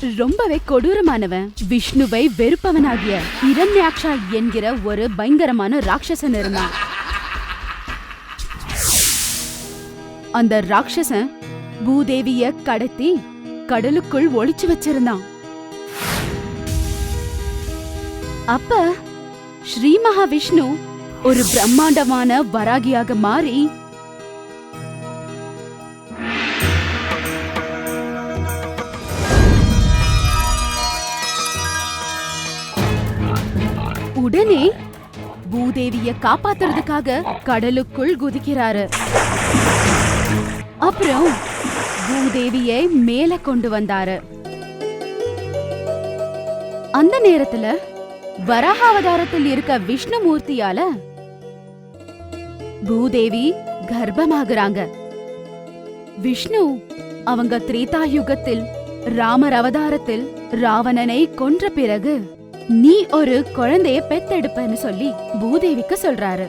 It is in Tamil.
ரொம்பவே கொடூரமானவன். விஷ்ணுவை வெறுப்பவனாகிய இரண்யாக்ஷா என்கிற ஒரு பயங்கரமான ராட்சசன் இருந்தான். அந்த ராட்சசன் பூதேவிய கடத்தி கடலுக்குள் ஒளிச்சு வச்சிருந்தான். அப்ப ஸ்ரீ மகாவிஷ்ணு ஒரு பிரம்மாண்டமான வராகியாக மாறி உடனே பூதேவிய காப்பாத்துறதுக்காக கடலுக்குள் குதிக்கிறாரு. அப்புறம் பூதேவியை மேல கொண்டு வந்தாரு. அந்த நேரத்துல வராக அவதாரத்தில் இருக்க விஷ்ணுமூர்த்தியால பூதேவி கர்ப்பமாகறாங்க. விஷ்ணு அவங்க திரேதா யுகத்தில் ராமர் அவதாரத்தில் ராவணனை கொன்ற பிறகு நீ ஒரு குழந்தைய பெத்தெடுப்பன்னு சொல்லி பூதேவிக்கு சொல்றாரு.